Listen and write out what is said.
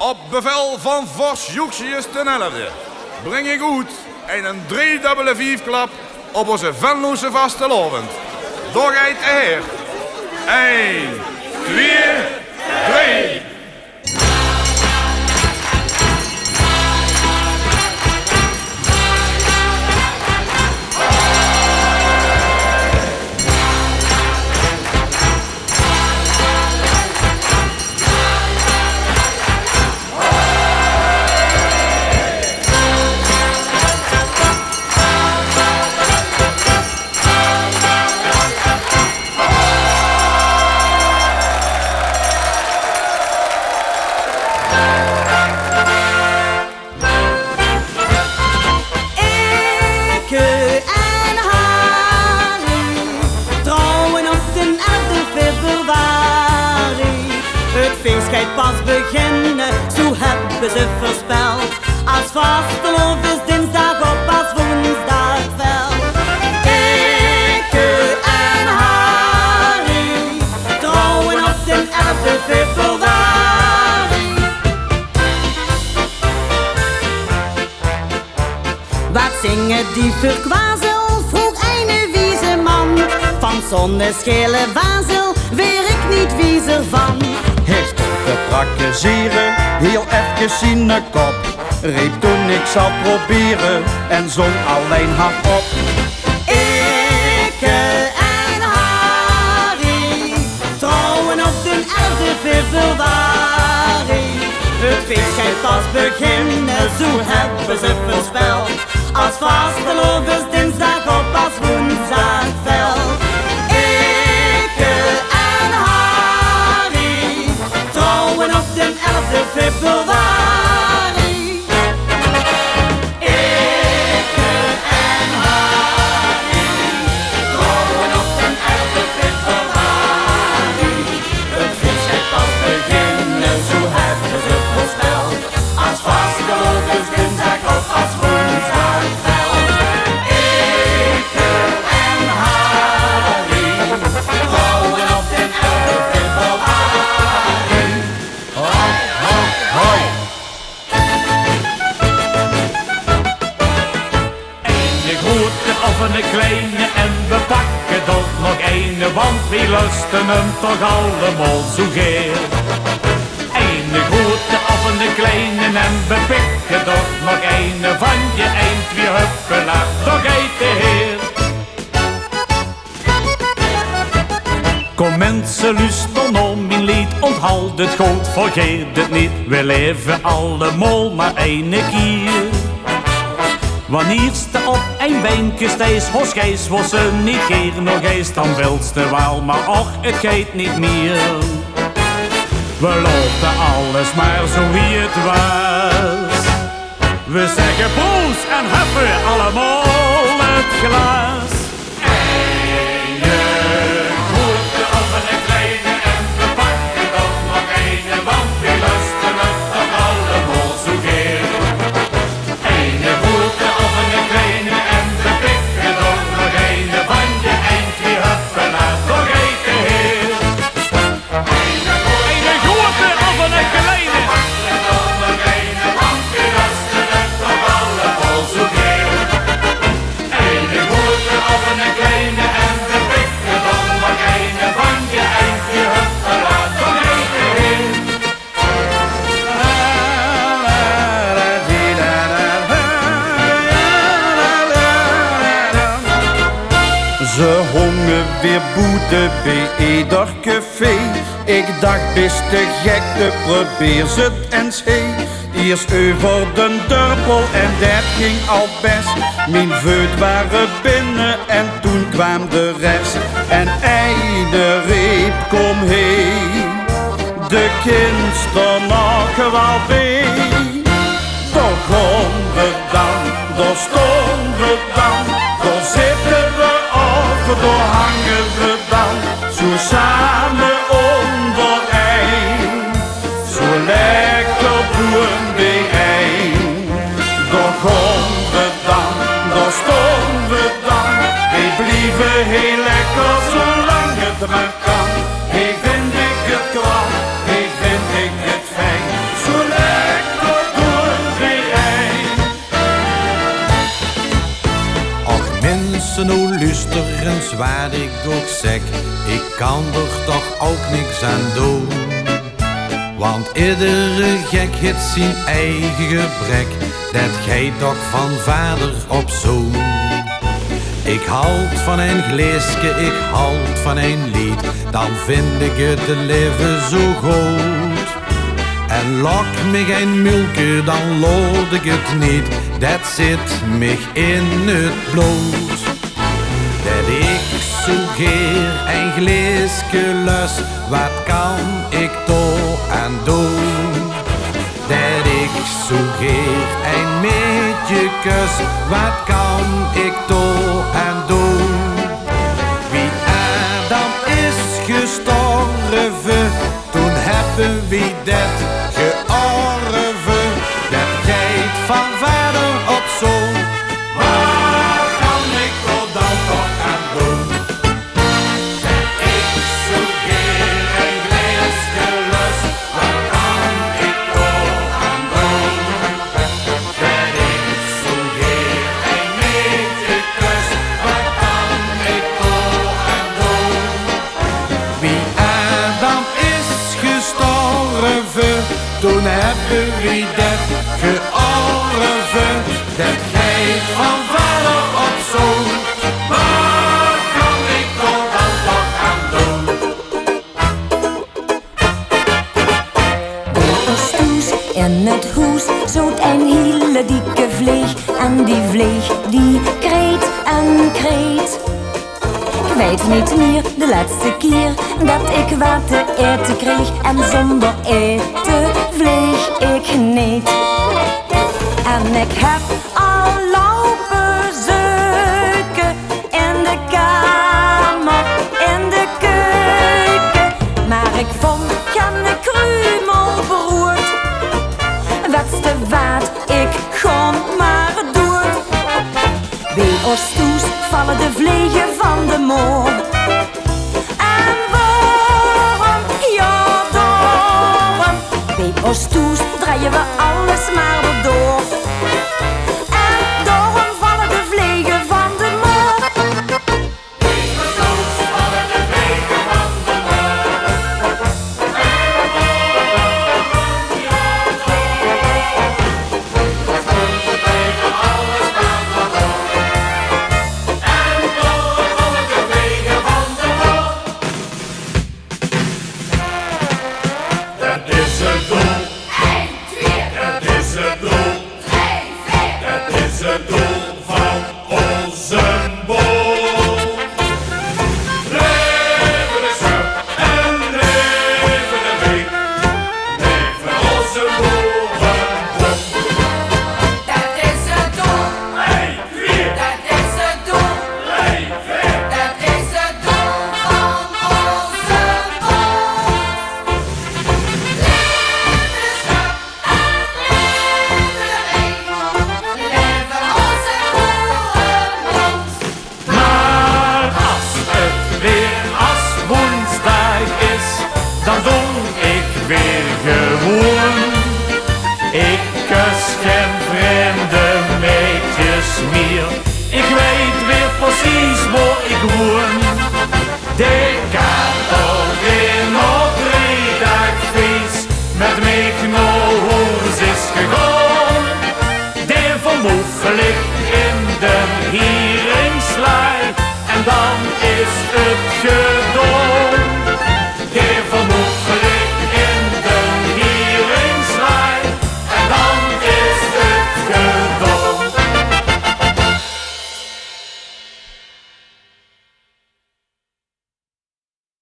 Op bevel van Vos Juxius XI breng ik uit een driedubbele vijfklap op onze Venloze vastelovend. Doorrijdt de heer. 1, 2, 3. Gaat pas beginnen, zo hebben ze voorspeld. Als vastelovend is dinsdag op, als woensdag veld. Ikke en Harry trouwen op de 11e februari. Wat zingen die verkwazel, vroeg een wieze man. Van zonneschele wazel, weer ik niet wie ervan. Te prakkezeren, heel even zien de kop. Riep toen ik zal proberen en zong alleen hardop. Ikke en Harry trouwen op de 11e februari. Het feest gaat pas beginnen, zo hebben ze voorspeld. Als vastelovend is dinsdag op, als woensdag veld. Op de 11e februari. Ikke en Harry trouwen op de 11e februari. Het feest gaat pas beginnen, zo hebben ze voorspeld. Als vastelovend is dinsdag op, als woensdag veld. Ikke en Harry trouwen op de 11e februari. Of een kleine en we pakken toch nog een, want wie lusten hem toch allemaal zo geer. Een grote of een kleine en we pikken toch nog een, van je eind wie huppelaar, toch eet de heer. Kom mensen, luister om mijn lied, onthoud het goed, vergeet het niet. We leven allemaal maar één keer. Wanneer ze op een beentje steeds hooggeest, was ze niet keer nog eens, dan wilt ze wel, maar och, het gaat niet meer. We laten alles maar zo wie het was. We zeggen broes en heffen allemaal het glas. Ene grote of een kleine en we pakken toch nog ene, want we lusten het toch allemaal zo geer. Ene grote of een kleine en we pikken toch nog ene, van je eind wie huppelaar, toch eet de heer. Ene grote of een kleine en we pakken toch nog ene, want we lusten het toch allemaal zo geer. Ene grote of een kleine en we pikken toch nog ene, van je eind wie huppelaar, toch eet de heer. Ze hongen weer boete bij ieder café. Ik dacht best te gek, te probeer ze het eens heen. Eerst over de dorpel en dat ging al best. Mijn veut waren binnen en toen kwam de rest. En einde reep kom heen. De kindster nog wel bij. Daar gaan we dan, daar stonden we dan, daar zitten we of daar hangen we dan. Zo samen ondereen, zo lekker doen bijeen. Daar gaan we dan, daar stonden we dan, wij blieven heel lekker zolang het maar kan. Hey, vind ik het kwam, hey, vind ik het fijn, zo lekker. wat ik ook zeg, ik kan er toch ook niks aan doen. Want iedere gek heeft zijn eigen gebrek, dat gij toch van vader op zoon. Ik houd van een gleeske, ik houd van een lied, dan vind ik het leven zo goed. En lok me geen mulke, dan lood ik het niet, dat zit me in het bloed. Dat ik zo geer een gleeske lust, wat kan ik toch aan doen? Dat ik zo geer een meetje kus, wat kan ik toch aan doen? Wie Adam is gestorven, toen hebben we dat georven. Dat geit van vader op zoon, waar kan ik er dan toch aan doen? Dat ik zo geer een gleeske lust, wat kan ik toch aan doen? Dat ik zo geer een meetje kus, wat kan ik toch aan doen? Wie Adam is gestorven, toen hebben we dat georven. Dat geit van vader op zoon, waar kan ik er dan toch aan doen? Stoes in het hoes zoet een hele dikke vleeg. En die vleeg die kreet en kreet. Ik weet niet meer de laatste keer dat ik wat te eten kreeg. En zonder eten vleeg ik niet. En ik heb al lopen zeuken in de kamer, in de keuken. Maar ik vond geen krumelbrood. Watste wat ik gewoon maar doe. Bij ons toes vallen de vliegen van de moor. En waarom, ja daarom, bij ons toes draaien we alles maar door. En daarom vallen de vliegen van de moor. Bij ons toes vallen de vliegen van de moor. En waarom, ja daarom, we draaien alles maar door. En daarom vallen de vliegen van de moor. Dat is het doel. Dat is het doel. Dat is het doel van onze boel. Leven de schub en leven de week. Leven onze boerenbond. Dat is het doel. Dat is het doel. Dat is het doel van onze bond. Leven de schap en leven de week. Leven onze boerenbond. Maar als het weer als woensdag is, dan doe ik weer gewoon. Ik kus geen vreemde meisjes meer. Ik weet weer precies waar ik woon. De kater op 3 dag feest met mij naar huis is gegaan. De vermoffel ligt in de hieringslaai en dan is het gedaan.